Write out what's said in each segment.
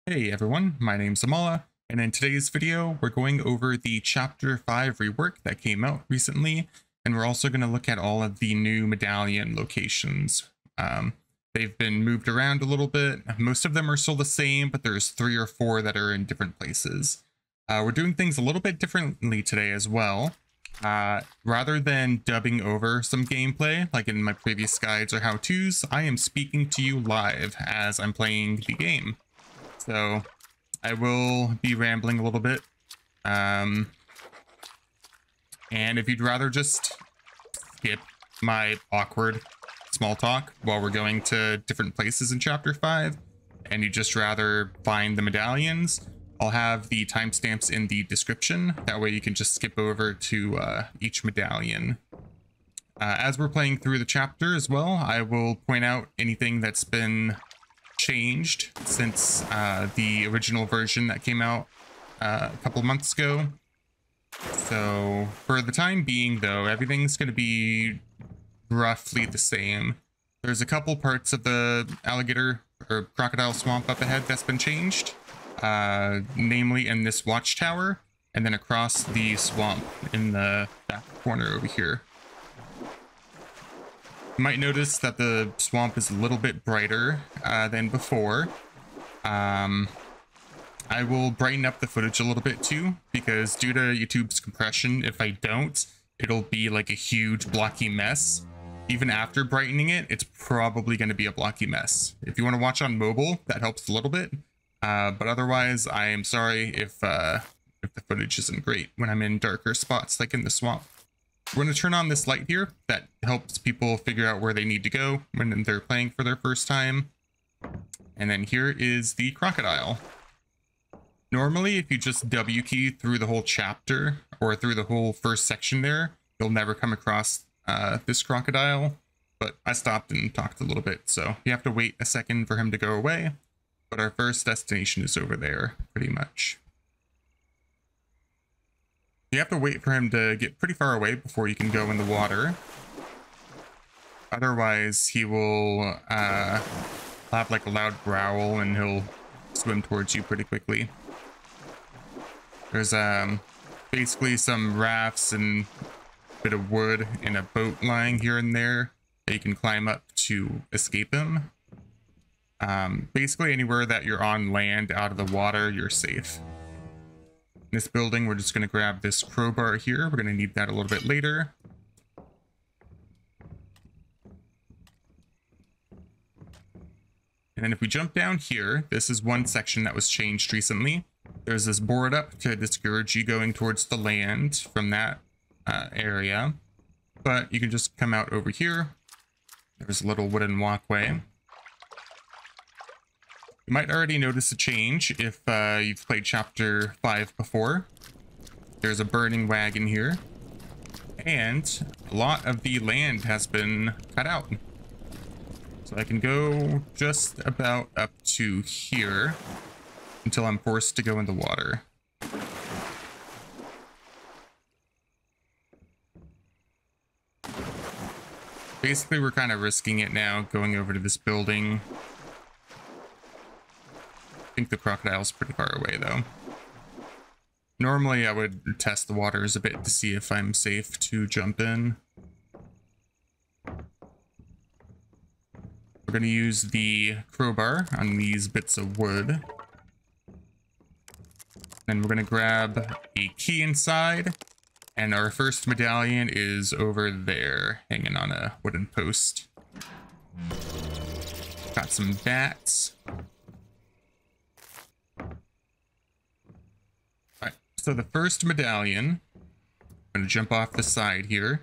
Hey everyone, my name's Amala, and in today's video, we're going over the Chapter 5 rework that came out recently, and we're also going to look at all of the new Medallion locations. They've been moved around a little bit. Most of them are still the same, but there's 3 or 4 that are in different places. We're doing things a little bit differently today as well. Rather than dubbing over some gameplay, like in my previous guides or how-tos, I am speaking to you live as I'm playing the game. So I will be rambling a little bit. And if you'd rather just skip my awkward small talk while we're going to different places in Chapter 5, and you'd just rather find the medallions, I'll have the timestamps in the description. That way you can just skip over to each medallion. As we're playing through the chapter as well, I will point out anything that's been changed since the original version that came out a couple months ago. So for the time being though, everything's going to be roughly the same. There's a couple parts of the alligator or crocodile swamp up ahead that's been changed, namely in this watchtower and then across the swamp in the back corner over here. You might notice that the swamp is a little bit brighter than before. I will brighten up the footage a little bit too, because due to YouTube's compression, if I don't, it'll be like a huge blocky mess. Even after brightening it, it's probably going to be a blocky mess. If you want to watch on mobile, that helps a little bit. But otherwise, I am sorry if the footage isn't great when I'm in darker spots like in the swamp. We're going to turn on this light here that helps people figure out where they need to go when they're playing for their first time. And then here is the crocodile. Normally, if you just W key through the whole chapter or through the whole first section there, you'll never come across this crocodile. But I stopped and talked a little bit, so you have to wait a second for him to go away. But our first destination is over there, pretty much. You have to wait for him to get pretty far away before you can go in the water. Otherwise, he will have like a loud growl and he'll swim towards you pretty quickly. There's basically some rafts and a bit of wood and a boat lying here and there that you can climb up to escape him. Basically anywhere that you're on land out of the water, you're safe. This building, we're just going to grab this crowbar here. We're going to need that a little bit later. And then if we jump down here, this is one section that was changed recently. There's this board up to discourage you going towards the land from that area. But you can just come out over here. There's a little wooden walkway. You might already notice a change if you've played Chapter 5 before. There's a burning wagon here. And a lot of the land has been cut out. So I can go just about up to here until I'm forced to go in the water. Basically, we're kind of risking it now, going over to this building. I think the crocodile's pretty far away though. Normally I would test the waters a bit to see if I'm safe to jump in. We're going to use the crowbar on these bits of wood. Then we're going to grab a key inside. And our first medallion is over there, hanging on a wooden post. Got some bats. So the first medallion, I'm going to jump off the side here.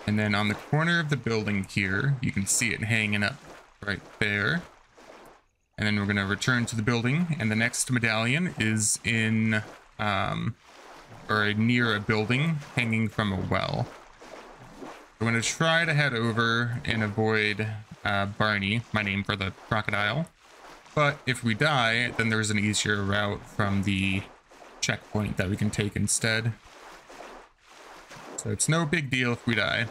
And then on the corner of the building here, you can see it hanging up right there. And then we're going to return to the building. And the next medallion is in, or near a building hanging from a well. We're going to try to head over and avoid Barney, my name for the crocodile. But if we die, then there's an easier route from the checkpoint that we can take instead. So it's no big deal if we die.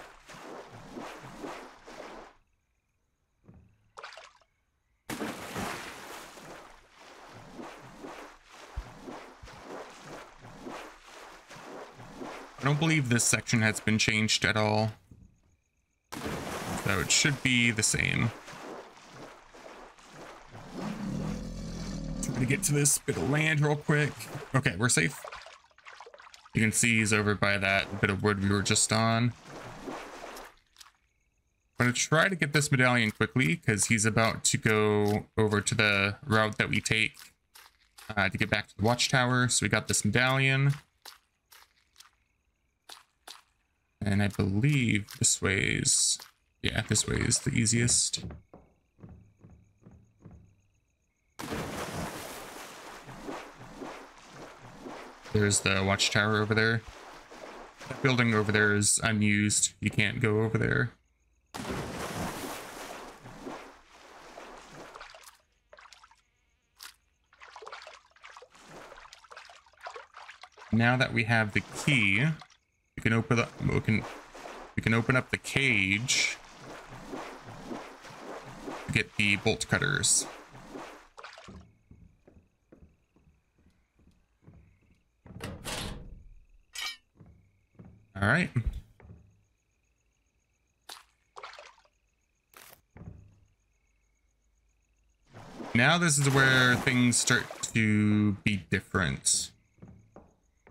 I don't believe this section has been changed at all. So it should be the same. Trying to get to this bit of land real quick. Okay, we're safe. You can see he's over by that bit of wood we were just on. I'm going to try to get this medallion quickly because he's about to go over to the route that we take to get back to the watchtower. So we got this medallion. And I believe this way is... yeah, this way is the easiest. There's the watchtower over there. That building over there is unused. You can't go over there. Now that we have the key, we can open up. We can open up the cage to get the bolt cutters. All right. Now this is where things start to be different.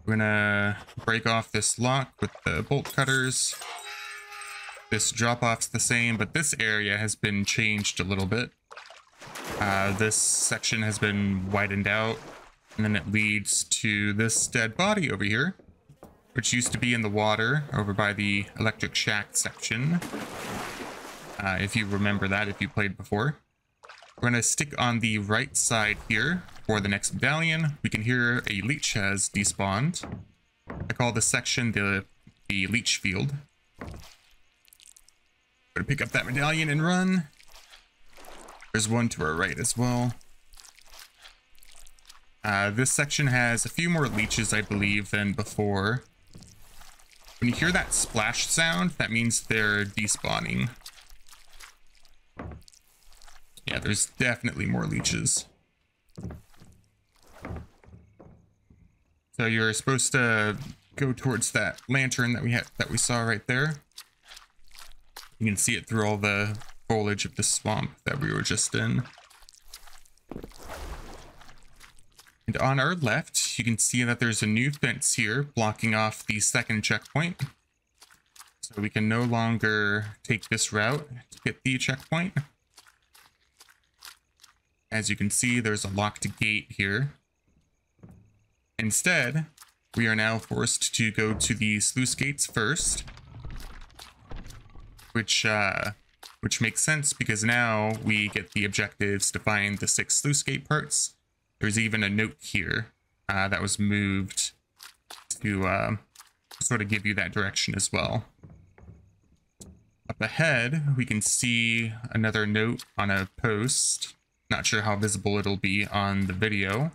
We're gonna break off this lock with the bolt cutters. This drop-off's the same, but this area has been changed a little bit. This section has been widened out, and then it leads to this dead body over here, which used to be in the water over by the electric shack section. If you remember that, if you played before. We're going to stick on the right side here for the next medallion. We can hear a leech has despawned. I call this section the leech field. Going to pick up that medallion and run. There's one to our right as well. This section has a few more leeches, I believe, than before. When you hear that splash sound, that means they're despawning. Yeah, there's definitely more leeches. So you're supposed to go towards that lantern that we saw right there. You can see it through all the foliage of the swamp that we were just in. And on our left, you can see that there's a new fence here blocking off the second checkpoint. So we can no longer take this route to get the checkpoint. As you can see, there's a locked gate here. Instead, we are now forced to go to the sluice gates first, which makes sense because now we get the objectives to find the 6 sluice gate parts. There's even a note here that was moved to sort of give you that direction as well. Up ahead, we can see another note on a post. Not sure how visible it'll be on the video.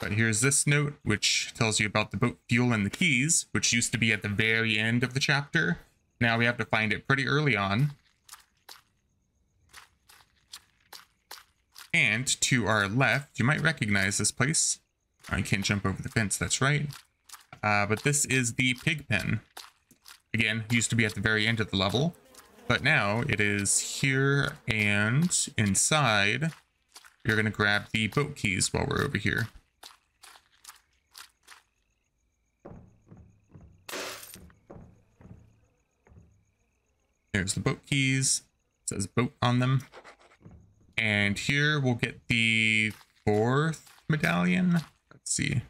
But here's this note, which tells you about the boat fuel and the keys, which used to be at the very end of the chapter. Now we have to find it pretty early on. And to our left, you might recognize this place. I can't jump over the fence, that's right. But this is the pig pen. Again, used to be at the very end of the level. But now it is here, and inside, you're going to grab the boat keys while we're over here. There's the boat keys. It says boat on them. And here we'll get the 4th medallion. Let's see.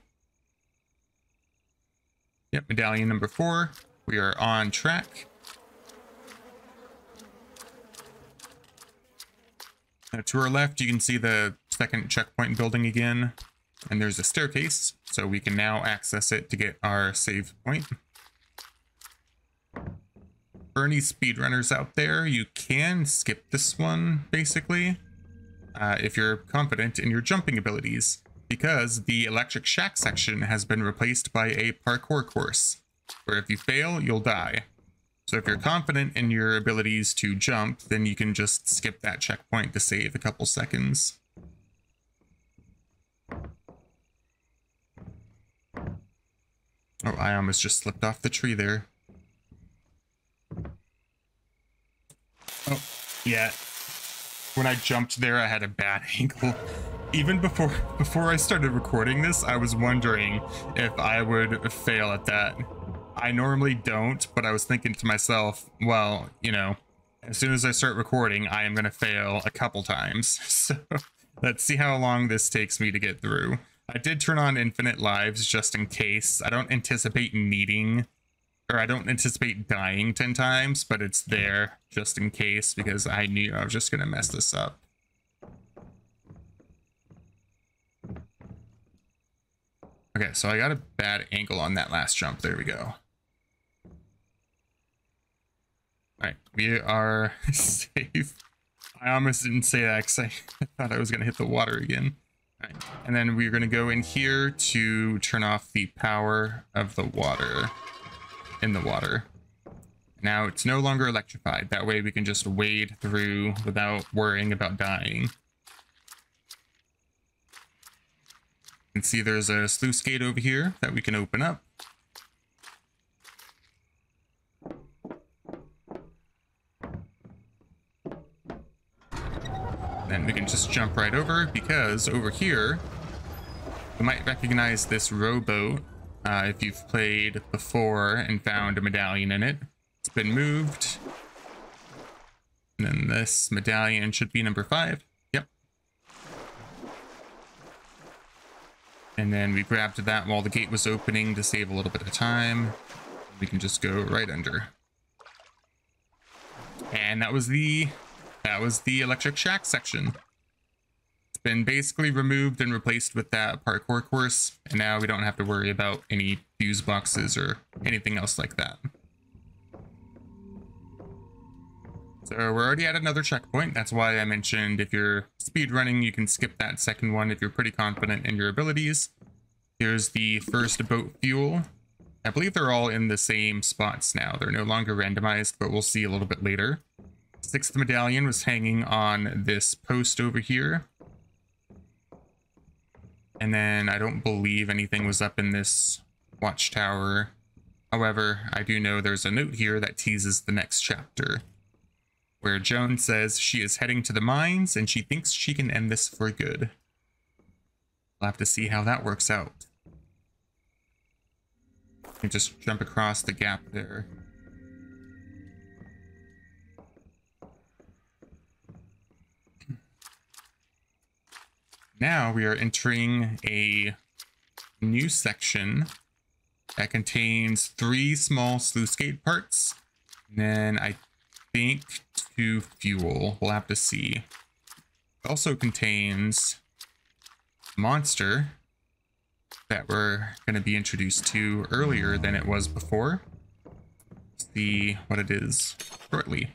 Yep, medallion number 4. We are on track. Now to our left, you can see the second checkpoint building again. And there's a staircase, so we can now access it to get our save point. For any speedrunners out there, you can skip this one, basically, if you're confident in your jumping abilities, because the electric shack section has been replaced by a parkour course, where if you fail, you'll die. So if you're confident in your abilities to jump, then you can just skip that checkpoint to save a couple seconds. Oh, I almost just slipped off the tree there. Oh, yeah. When I jumped there, I had a bad angle. Even before I started recording this, I was wondering if I would fail at that. I normally don't, but I was thinking to myself, well, you know, as soon as I start recording, I am going to fail a couple times. So let's see how long this takes me to get through. I did turn on infinite lives just in case. I don't anticipate dying 10 times, but it's there just in case because I knew I was just going to mess this up. Okay, so I got a bad angle on that last jump. There we go. Alright, we are safe. I almost didn't say that because I thought I was going to hit the water again. Alright, and then we're going to go in here to turn off the power of the water. In the water. Now it's no longer electrified. That way we can just wade through without worrying about dying. You can see there's a sluice gate over here that we can open up. Then we can just jump right over because over here you might recognize this rowboat. If you've played before and found a medallion in it, it's been moved. And then this medallion should be number 5. Yep. And then we grabbed that while the gate was opening to save a little bit of time. We can just go right under. And that was the electric shack section. Been basically removed and replaced with that parkour course, and now we don't have to worry about any fuse boxes or anything else like that. So we're already at another checkpoint. That's why I mentioned if you're speedrunning, you can skip that second one if you're pretty confident in your abilities. Here's the first boat fuel. I believe they're all in the same spots now. They're no longer randomized, but we'll see a little bit later. 6th medallion was hanging on this post over here. And then I don't believe anything was up in this watchtower. However, I do know there's a note here that teases the next chapter, where Joan says she is heading to the mines and she thinks she can end this for good. We'll have to see how that works out. You just jump across the gap there. Now we are entering a new section that contains 3 small sluice gate parts, and then I think 2 fuel. We'll have to see. It also contains a monster that we're going to be introduced to earlier than it was before. See what it is shortly.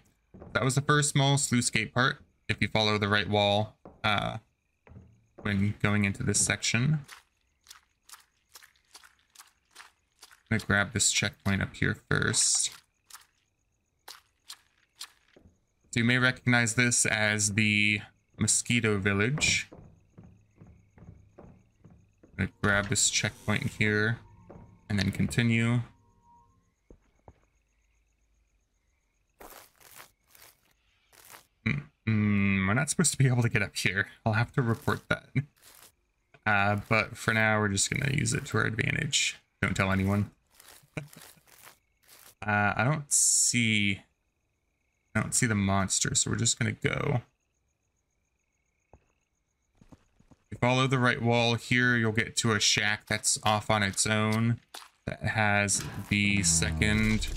That was the first small sluice gate part. If you follow the right wall, when going into this section. I'm gonna grab this checkpoint up here first. So you may recognize this as the Mosquito Village. I'm gonna grab this checkpoint here and then continue. We're not supposed to be able to get up here. I'll have to report that. But for now, we're just going to use it to our advantage. Don't tell anyone. I don't see the monster, so we're just going to go. If you follow the right wall here, you'll get to a shack that's off on its own that has the second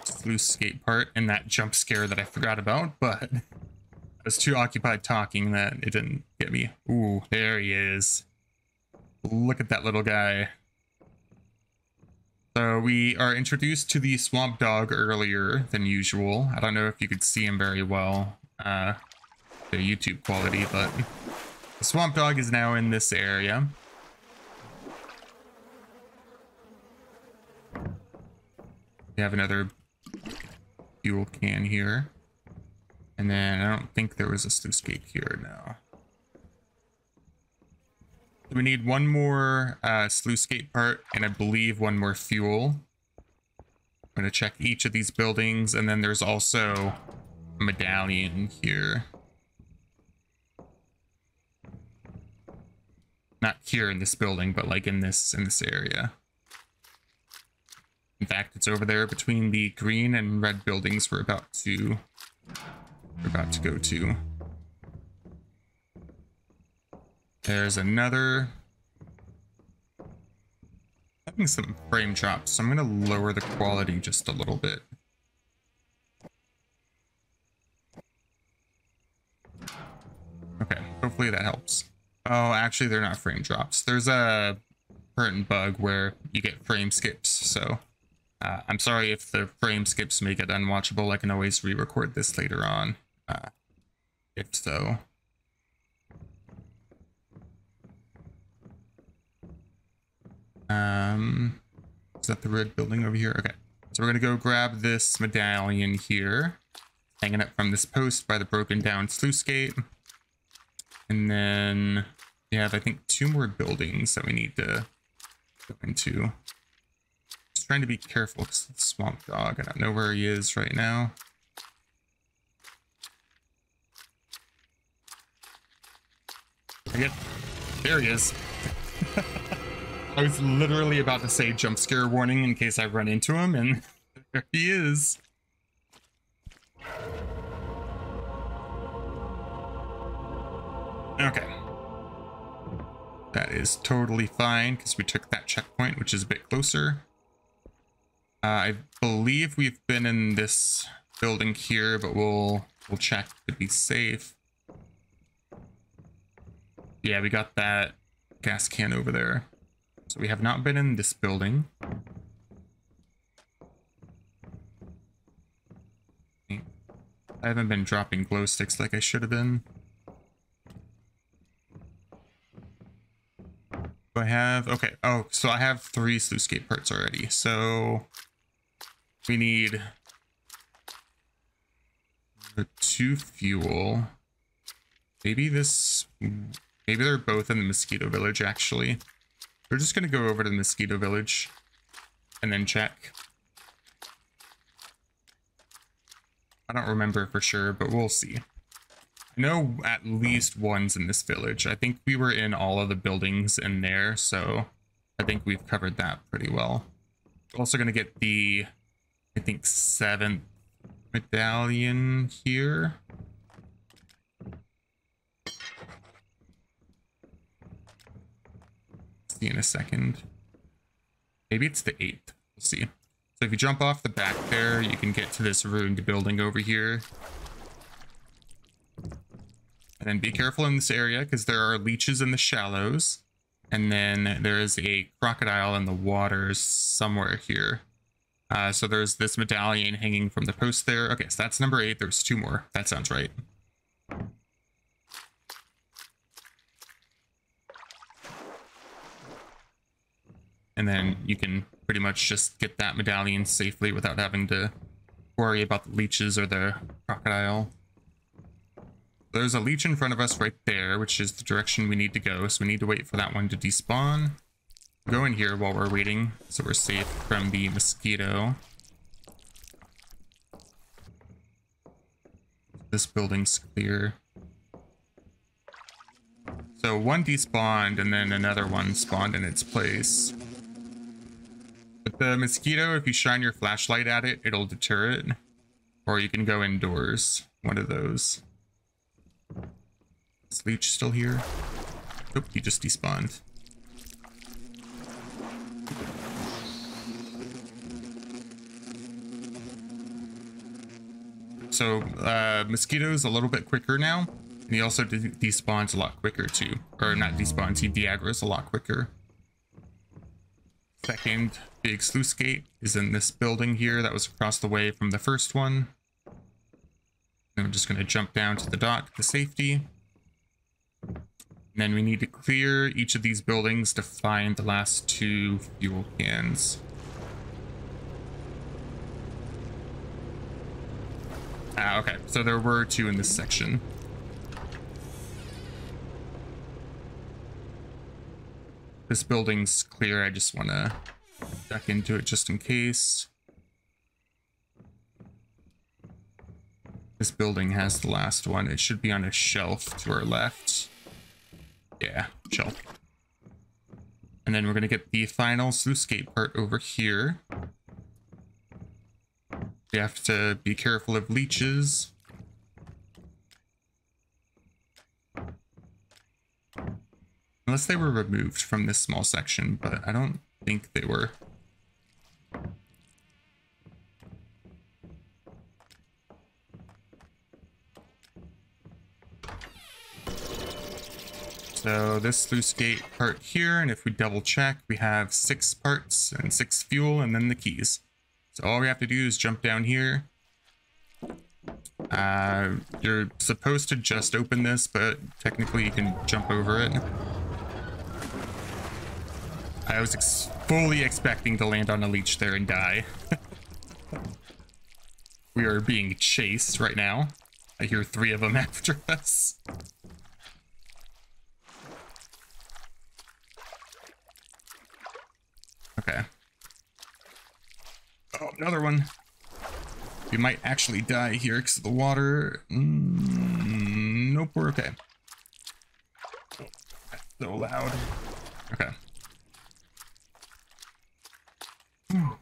sluice gate part and that jump scare that I forgot about, but I was too occupied talking that it didn't get me. Ooh, there he is. Look at that little guy. So we are introduced to the swamp dog earlier than usual. I don't know if you could see him very well, the YouTube quality, but the swamp dog is now in this area. We have another fuel can here. And then I don't think there was a sluice gate here now. We need one more sluice gate part, and I believe one more fuel. I'm going to check each of these buildings, and then there's also a medallion here. Not here in this building, but like in this area. In fact, it's over there between the green and red buildings we're about to go to. There's another. Having some frame drops, so I'm going to lower the quality just a little bit. Okay, hopefully that helps. Oh, actually, they're not frame drops. There's a current bug where you get frame skips, so I'm sorry if the frame skips make it unwatchable. I can always re-record this later on, if so. Is that the red building over here? Okay, so we're gonna go grab this medallion here, hanging up from this post by the broken down sluice gate. And then we have, I think, 2 more buildings that we need to go into. Just trying to be careful because it's Swamp Dog. I don't know where he is right now. There he is. I was literally about to say jump scare warning in case I run into him, and there he is. Okay. That is totally fine because we took that checkpoint, which is a bit closer. I believe we've been in this building here, but we'll check to be safe. Yeah, we got that gas can over there. So we have not been in this building. I haven't been dropping glow sticks like I should have been. Do I have? Okay. Oh, so I have 3 sluice gate parts already. So we need 2 fuel. Maybe they're both in the mosquito village, actually. We're just going to go over to the mosquito village and then check. I don't remember for sure, but we'll see. I know at least one's in this village. I think we were in all of the buildings in there, so I think we've covered that pretty well. We're also going to get the, I think, 7th medallion here. See in a second. Maybe it's the 8th. We'll see. So if you jump off the back there, you can get to this ruined building over here. And then be careful in this area because there are leeches in the shallows. And then there is a crocodile in the waters somewhere here. So there's this medallion hanging from the post there. Okay, so that's number 8. There's 2 more. That sounds right. And then you can pretty much just get that medallion safely without having to worry about the leeches or the crocodile. There's a leech in front of us right there, which is the direction we need to go. So we need to wait for that one to despawn. Go in here while we're waiting, so we're safe from the mosquito. This building's clear. So one despawned and then another one spawned in its place. But the mosquito, if you shine your flashlight at it, it'll deter it. Or you can go indoors. One of those. Is leech still here? Oop, he just despawned. So, mosquito's a little bit quicker now. And he also despawns a lot quicker too. Or not despawns, he de-aggro's a lot quicker. Second big sluice gate is in this building here that was across the way from the first one. And we're just going to jump down to the dock to safety. And then we need to clear each of these buildings to find the last 2 fuel cans. Okay, so there were 2 in this section. This building's clear. I just want to duck into it just in case. This building has the last one. It should be on a shelf to our left. Yeah, shelf. And then we're going to get the final sluice gate part over here. We have to be careful of leeches. Unless they were removed from this small section, but I don't think they were. So this sluice gate part here, and if we double check, we have 6 parts and 6 fuel and then the keys. So all we have to do is jump down here. You're supposed to just open this, but technically you can jump over it. I was fully expecting to land on a leech there and die. We are being chased right now. I hear 3 of them after us. Okay. Oh, another one. We might actually die here because of the water. Nope, we're okay. Oh, that's so loud. Okay. Whew.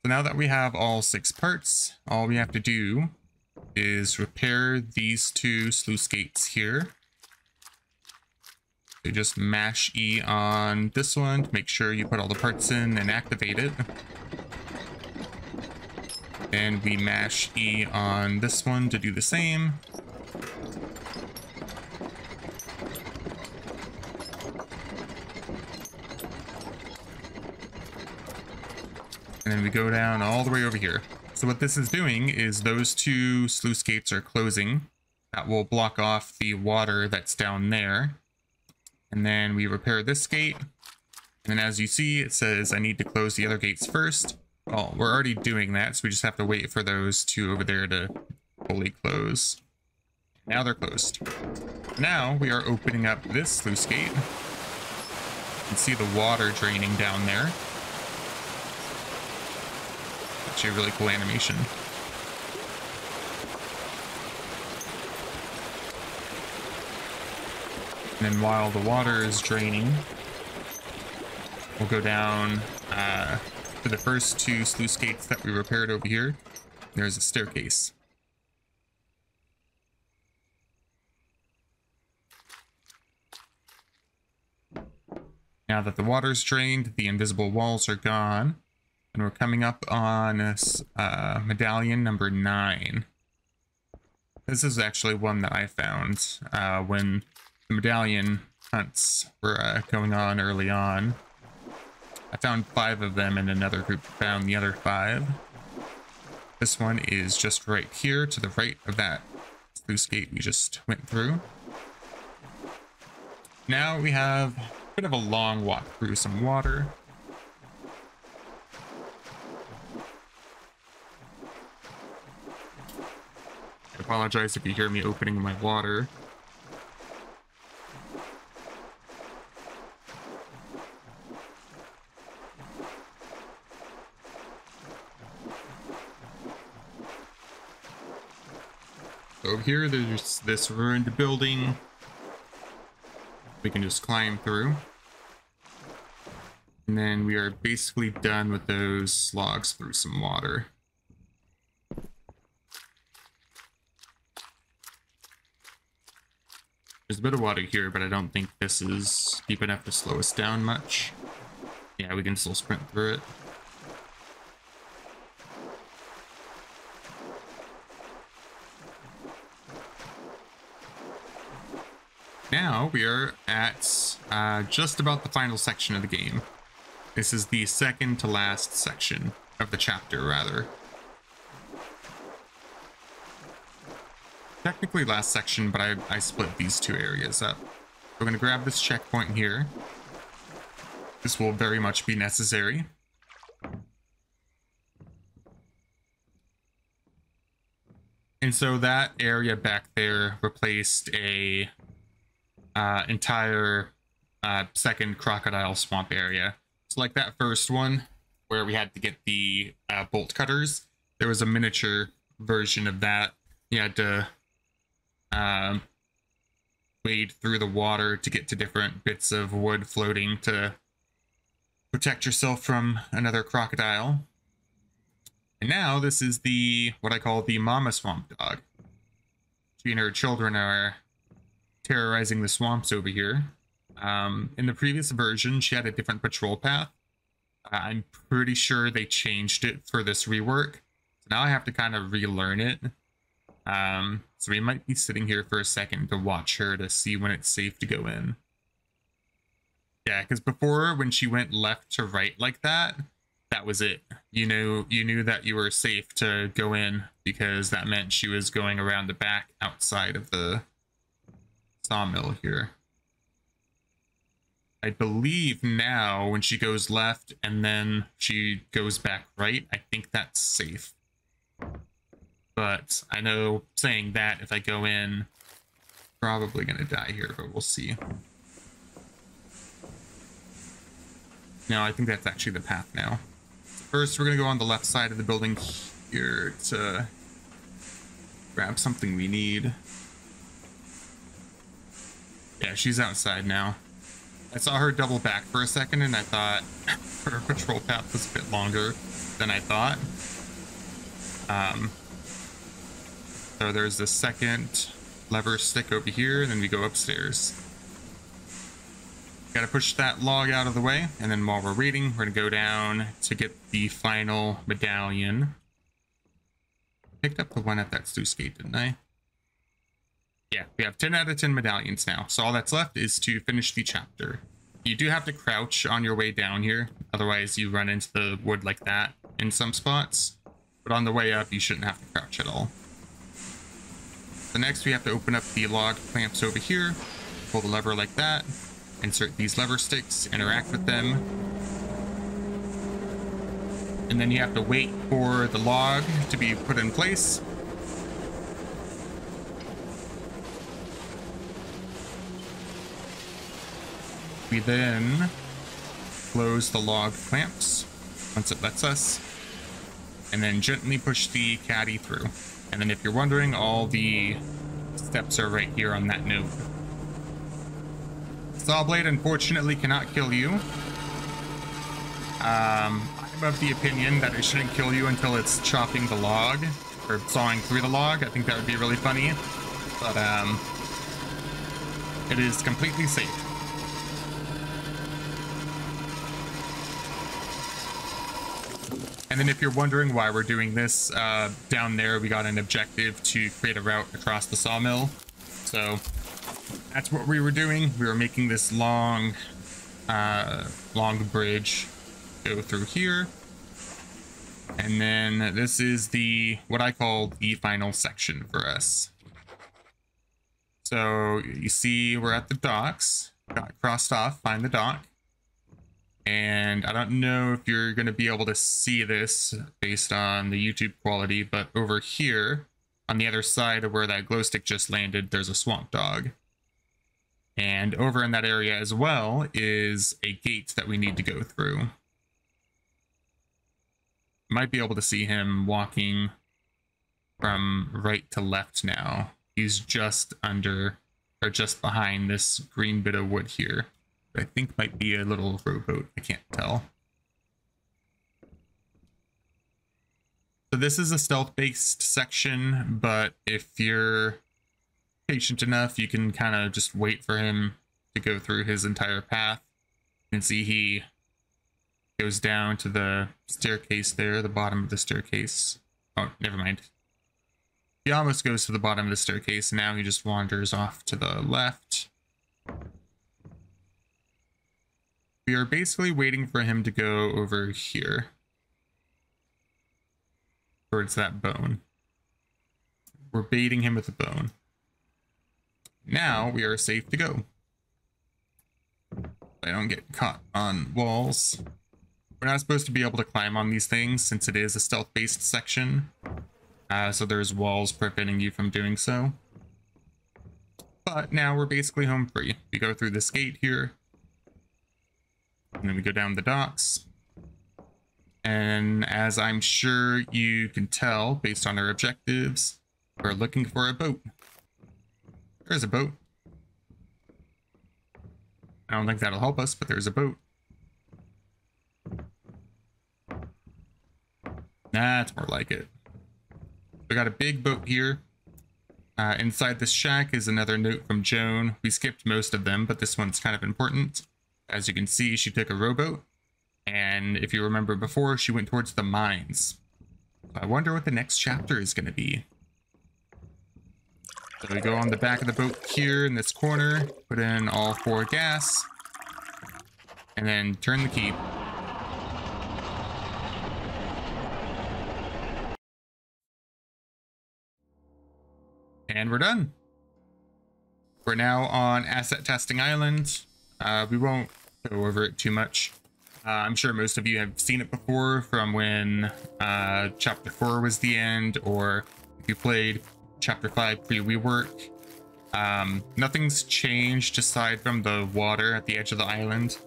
So now that we have all 6 parts, all we have to do is repair these 2 sluice gates here. So just mash E on this one to make sure you put all the parts in and activate it. And we mash E on this one to do the same. And then we go down all the way over here. So what this is doing is those 2 sluice gates are closing. That will block off the water that's down there. And then we repair this gate. And then as you see, it says I need to close the other gates first. Well, we're already doing that, so we just have to wait for those 2 over there to fully close. Now they're closed. Now we are opening up this sluice gate. You can see the water draining down there. Actually a really cool animation. And then while the water is draining, we'll go down to the first 2 sluice gates that we repaired over here. There's a staircase. Now that the water's drained, the invisible walls are gone. And we're coming up on Medallion number 9. This is actually one that I found when the Medallion hunts were going on early on. I found 5 of them and another group found the other 5. This one is just right here to the right of that sluice gate we just went through. Now we have a bit of a long walk through some water. I apologize if you hear me opening my water. Over here, there's this ruined building we can just climb through. And then we are basically done with those logs through some water. There's a bit of water here, but I don't think this is deep enough to slow us down much. Yeah, we can still sprint through it. Now we are at just about the final section of the game. This is the second to last section of the chapter, rather. Technically last section, but I split these 2 areas up. We're going to grab this checkpoint here. This will very much be necessary. And so that area back there replaced a entire second crocodile swamp area. So like that first one where we had to get the bolt cutters, there was a miniature version of that. You had to wade through the water to get to different bits of wood floating to protect yourself from another crocodile. And now this is the what I call the mama swamp dog. She and her children are terrorizing the swamps over here. In the previous version, she had a different patrol path. I'm pretty sure they changed it for this rework. So now I have to kind of relearn it. So we might be sitting here for a second to watch her to see when it's safe to go in. Yeah, because before, when she went left to right like that, that was it. You knew that you were safe to go in because that meant she was going around the back outside of the sawmill here. I believe now when she goes left and then she goes back right, I think that's safe. But I know saying that if I go in, probably gonna die here, but we'll see. No, I think that's actually the path now. First, we're gonna go on the left side of the building here to grab something we need. Yeah, she's outside now. I saw her double back for a second and I thought her patrol path was a bit longer than I thought. So there's the second lever stick over here, and then we go upstairs. Gotta push that log out of the way, and then while we're waiting, we're gonna go down to get the final medallion. Picked up the one at that sluice gate, didn't I? Yeah, we have 10 out of 10 medallions now, so all that's left is to finish the chapter. You do have to crouch on your way down here, otherwise you run into the wood like that in some spots. But on the way up, you shouldn't have to crouch at all. So next we have to open up the log clamps over here, pull the lever like that, insert these lever sticks, interact with them. And then you have to wait for the log to be put in place. We then close the log clamps once it lets us, and then gently push the caddy through. And then if you're wondering, all the steps are right here on that node. Saw blade unfortunately cannot kill you. I'm of the opinion that it shouldn't kill you until it's chopping the log or sawing through the log. I think that would be really funny, but it is completely safe. And then if you're wondering why we're doing this, down there we got an objective to create a route across the sawmill. So that's what we were doing. We were making this long bridge go through here. And then this is the, what I call the final section for us. So you see we're at the docks, got crossed off, find the dock. And I don't know if you're going to be able to see this based on the YouTube quality, but over here on the other side of where that glow stick just landed, there's a swamp dog. And over in that area as well is a gate that we need to go through. Might be able to see him walking from right to left now. He's just under, or just behind this green bit of wood here. I think might be a little rowboat. I can't tell. So this is a stealth-based section, but if you're patient enough, you can kind of just wait for him to go through his entire path. You can see he goes down to the staircase there, the bottom of the staircase. Oh, never mind. He almost goes to the bottom of the staircase, and now he just wanders off to the left. We are basically waiting for him to go over here towards that bone. We're baiting him with a bone. Now we are safe to go. I don't get caught on walls. We're not supposed to be able to climb on these things since it is a stealth-based section. So there's walls preventing you from doing so. But now we're basically home free. We go through this gate here, and then we go down the docks. And as I'm sure you can tell based on our objectives, we're looking for a boat. There's a boat. I don't think that'll help us, but there's a boat. That's more like it. We got a big boat here. Inside this shack is another note from Joan. We skipped most of them, but this one's kind of important. As you can see, she took a rowboat. And if you remember before, she went towards the mines. So I wonder what the next chapter is going to be. So we go on the back of the boat here in this corner, put in all 4 gas, and then turn the key. And we're done. We're now on Asset Testing Island. We won't go over it too much. I'm sure most of you have seen it before from when Chapter 4 was the end, or if you played Chapter 5 pre-rework. Nothing's changed aside from the water at the edge of the island.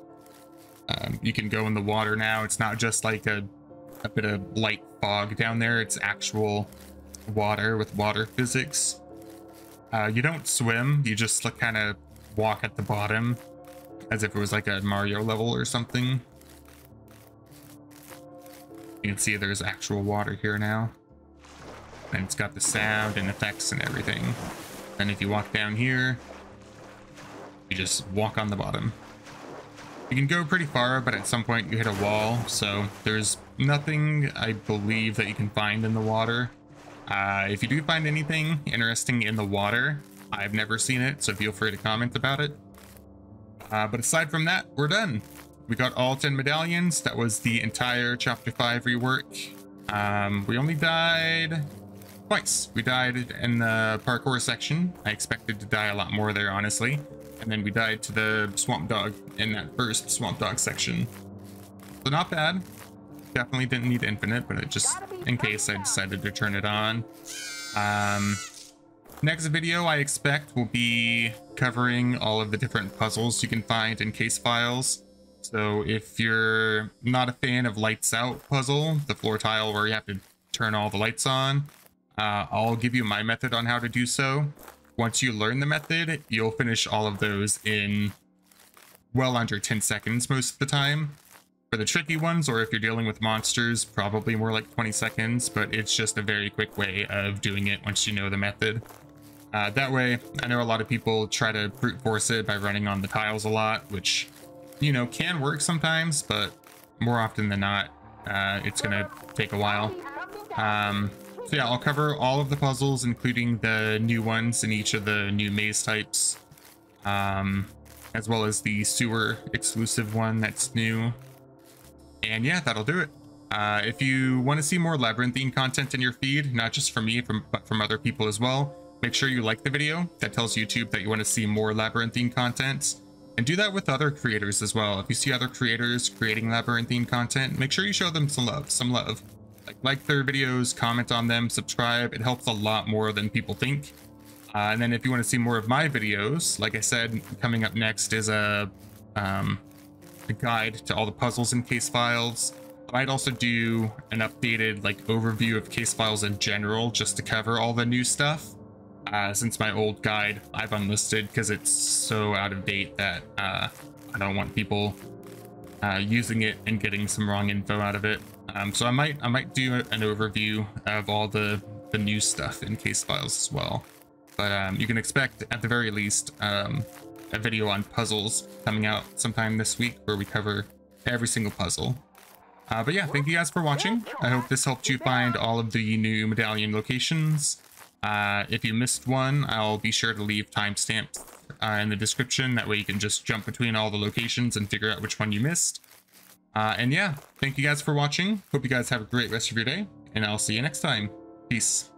You can go in the water now. It's not just like a bit of light fog down there. It's actual water with water physics. You don't swim. You just kind of walk at the bottom as if it was like a Mario level or something. You can see there's actual water here now. And it's got the sound and effects and everything. And if you walk down here, you just walk on the bottom. You can go pretty far, but at some point you hit a wall. So there's nothing, I believe, that you can find in the water. If you do find anything interesting in the water, I've never seen it, so feel free to comment about it. But aside from that, we're done. We got all 10 medallions. That was the entire Chapter 5 rework. We only died twice. We died in the parkour section. I expected to die a lot more there, honestly. And then we died to the swamp dog in that first swamp dog section. So not bad. Definitely didn't need infinite, but it just, in case, I decided to turn it on. Next video I expect will be covering all of the different puzzles you can find in case files. So if you're not a fan of lights out puzzle, the floor tile where you have to turn all the lights on, I'll give you my method on how to do so. Once you learn the method, you'll finish all of those in well under 10 seconds most of the time. For the tricky ones, or if you're dealing with monsters, probably more like 20 seconds, but it's just a very quick way of doing it once you know the method. That way, I know a lot of people try to brute force it by running on the tiles a lot, which, you know, can work sometimes, but more often than not, it's gonna take a while. So yeah, I'll cover all of the puzzles, including the new ones in each of the new maze types, as well as the sewer exclusive one that's new. And yeah, that'll do it. If you want to see more Labyrinthine content in your feed, not just from me, but from other people as well, make sure you like the video. That tells YouTube that you want to see more Labyrinthine content. And do that with other creators as well. If you see other creators creating Labyrinthine content, make sure you show them some love. Like their videos, comment on them, subscribe. It helps a lot more than people think. And then if you want to see more of my videos, like I said, coming up next is a guide to all the puzzles in case files. I might also do an updated overview of case files in general, just to cover all the new stuff. Since my old guide I've unlisted because it's so out of date that I don't want people using it and getting some wrong info out of it. So I might do an overview of all the new stuff in case files as well. But you can expect at the very least a video on puzzles coming out sometime this week where we cover every single puzzle. But yeah, thank you guys for watching. I hope this helped you find all of the new medallion locations. If you missed one, I'll be sure to leave timestamps in the description. That way you can just jump between all the locations and figure out which one you missed. And yeah, thank you guys for watching. Hope you guys have a great rest of your day, and I'll see you next time. Peace.